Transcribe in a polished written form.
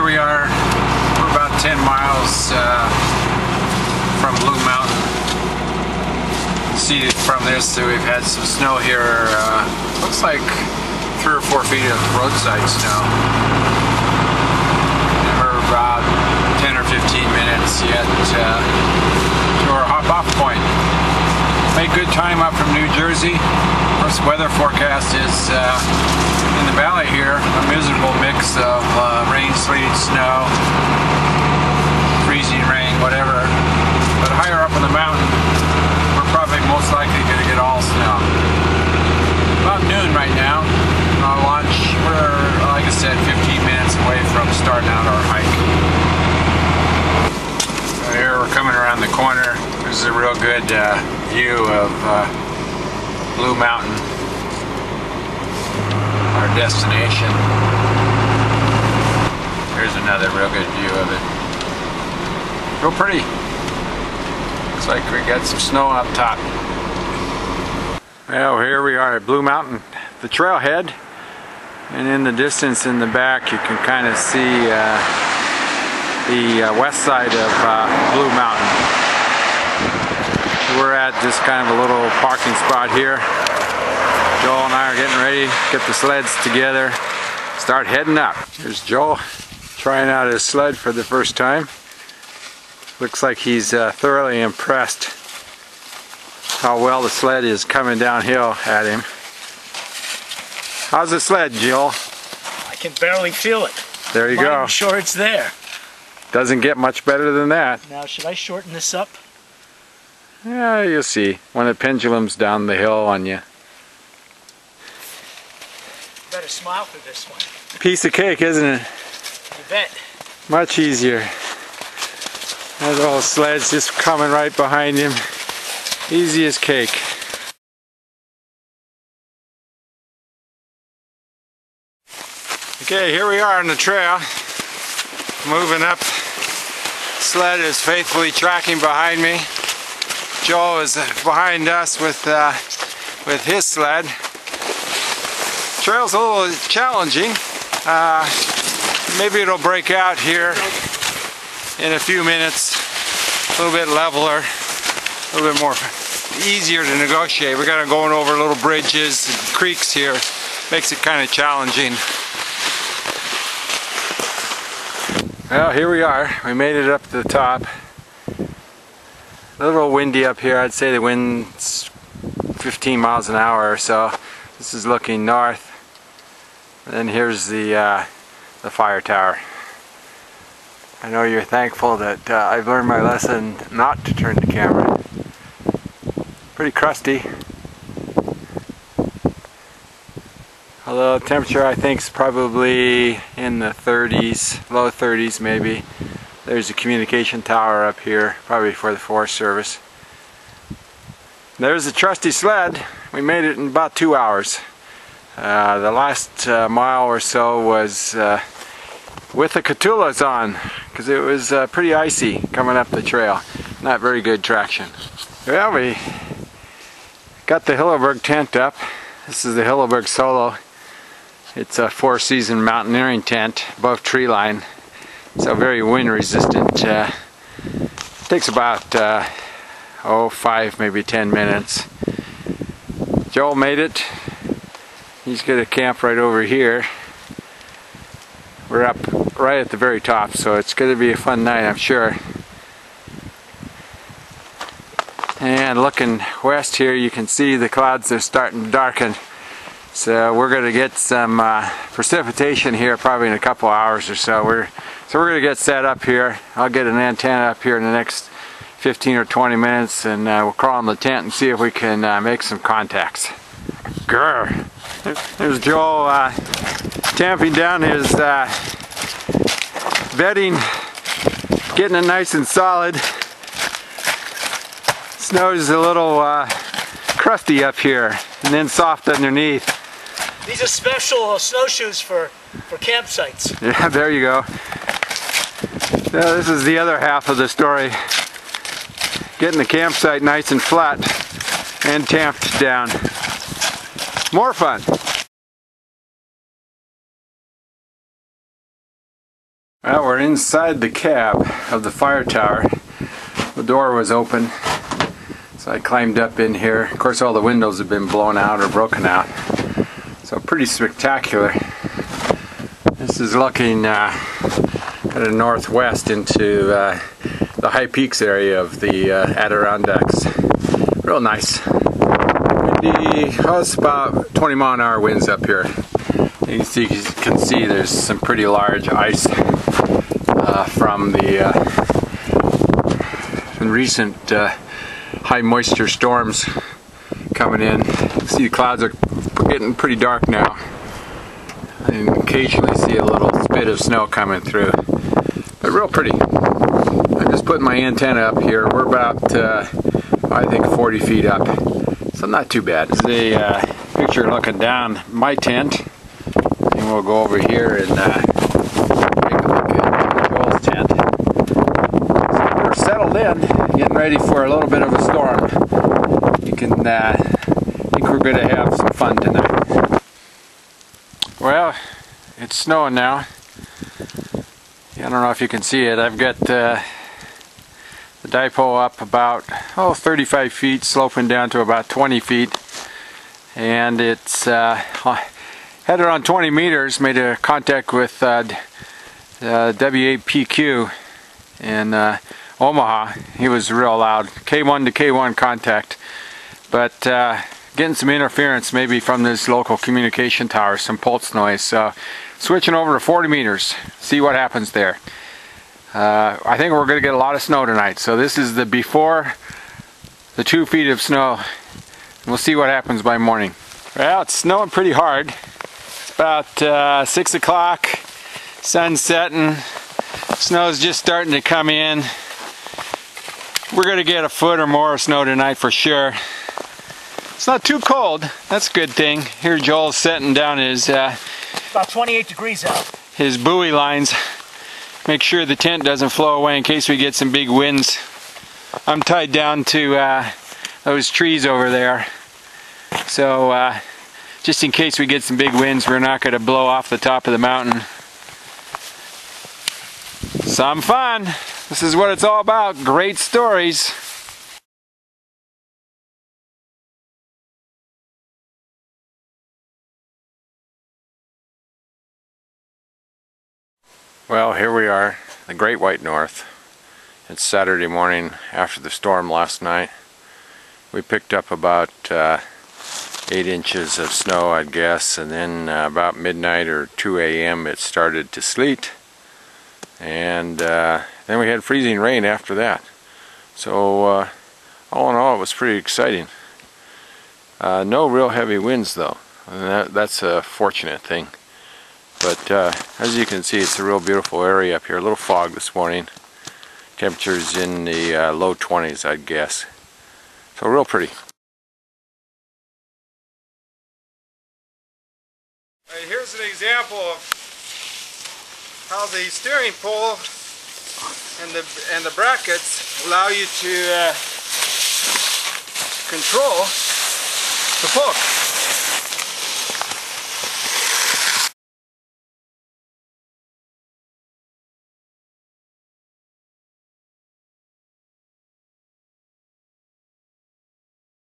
here we are. We're about 10 miles from Blue Mountain. See from this that we've had some snow here. Looks like 3 or 4 feet of roadside snow. And we're about 10 or 15 minutes yet to our hop-off point. Made good time up from New Jersey. Of course, the weather forecast is in the valley here a miserable mix of rain, sleet, snow, freezing rain, whatever. But higher up in the mountain, we're probably most likely going to get all snow. About noon right now. On lunch, we're, like I said, 15 minutes away from starting out our hike. So here we're coming around the corner. This is a real good view of Blue Mountain, our destination. Here's another real good view of it. Real pretty. Looks like we got some snow up top. Well, here we are at Blue Mountain, the trailhead, and in the distance in the back you can kind of see the west side of Blue Mountain. We're at just kind of a little parking spot here. Joel and I are getting ready, get the sleds together, start heading up. Here's Joel trying out his sled for the first time. Looks like he's thoroughly impressed how well the sled is coming downhill at him. How's the sled, Joel? I can barely feel it. There you go. I'm sure it's there. Doesn't get much better than that. Now, should I shorten this up? Yeah, you'll see when it pendulums down the hill on you. Better smile for this one. Piece of cake, isn't it? You bet. Much easier. That old sled's just coming right behind him. Easy as cake. Okay, here we are on the trail. Moving up. Sled is faithfully tracking behind me. Joel is behind us with his sled. Trail's a little challenging. Maybe it'll break out here in a few minutes. A little bit leveler, a little bit more easier to negotiate. We're going over little bridges and creeks here. Makes it kind of challenging. Well, here we are. We made it up to the top. A little windy up here. I'd say the wind's 15 miles an hour or so. This is looking north. And then here's the fire tower. I know you're thankful that I've learned my lesson not to turn the camera. Pretty crusty. Although temperature I think is probably in the 30s, low 30s maybe. There's a communication tower up here, probably for the Forest Service. There's the trusty sled. We made it in about 2 hours. The last mile or so was with the Catulas on, because it was pretty icy coming up the trail. Not very good traction. Well, we got the Hilleberg tent up. This is the Hilleberg Solo. It's a 4-season mountaineering tent above tree line. So very wind resistant. Takes about 5, maybe 10 minutes. Joel made it. He's going to camp right over here. We're up right at the very top, so it's going to be a fun night, I'm sure. And looking west here, you can see the clouds are starting to darken. So we're going to get some precipitation here probably in a couple hours or so. We're going to get set up here. I'll get an antenna up here in the next 15 or 20 minutes, and we'll crawl in the tent and see if we can make some contacts. Grr! There's Joel tamping down his bedding, getting it nice and solid. Snow's a little crusty up here, and then soft underneath. These are special snowshoes for campsites. Yeah, there you go. Now, this is the other half of the story. Getting the campsite nice and flat and tamped down. More fun. Well, we're inside the cab of the fire tower. The door was open, so I climbed up in here. Of course, all the windows have been blown out or broken out, so pretty spectacular. This is looking kind of northwest into the high peaks area of the Adirondacks. Real nice. Windy, oh, it's about 20 mile an hour winds up here. You can see there's some pretty large ice from the recent high moisture storms coming in. You can see the clouds are getting pretty dark now. And occasionally see a little spit of snow coming through. But real pretty. I'm just putting my antenna up here. We're about, I think, 40 feet up. So not too bad. This is a picture looking down my tent. And we'll go over here and take a look at Joel's tent. So we're settled in, getting ready for a little bit of a storm. You can, I think we're going to have some fun tonight. Well, it's snowing now. I don't know if you can see it. I've got the dipole up about 35 feet, sloping down to about 20 feet, and it's headed on 20 meters. Made a contact with WAPQ in Omaha. He was real loud. K1 to K1 contact, but getting some interference maybe from this local communication tower, some pulse noise. So switching over to 40 meters, see what happens there. I think we're going to get a lot of snow tonight. So this is the before the 2 feet of snow. We'll see what happens by morning. Well, it's snowing pretty hard. It's about 6 o'clock, sun's setting, snow's just starting to come in. We're going to get a foot or more of snow tonight for sure. It's not too cold, that's a good thing. Here Joel's setting down his about 28 degrees out. His buoy lines. Make sure the tent doesn't flow away in case we get some big winds. I'm tied down to those trees over there. So just in case we get some big winds, we're not going to blow off the top of the mountain. Some fun. This is what it's all about. Great stories. Well, here we are, the Great White North. It's Saturday morning after the storm last night. We picked up about 8 inches of snow, I'd guess, and then about midnight or 2 a.m. it started to sleet. And then we had freezing rain after that. So all in all, it was pretty exciting. No real heavy winds though, and that's a fortunate thing. But as you can see, it's a real beautiful area up here. A little fog this morning. Temperatures in the low 20s, I'd guess. So real pretty. Here's an example of how the steering pole and the brackets allow you to control the hook.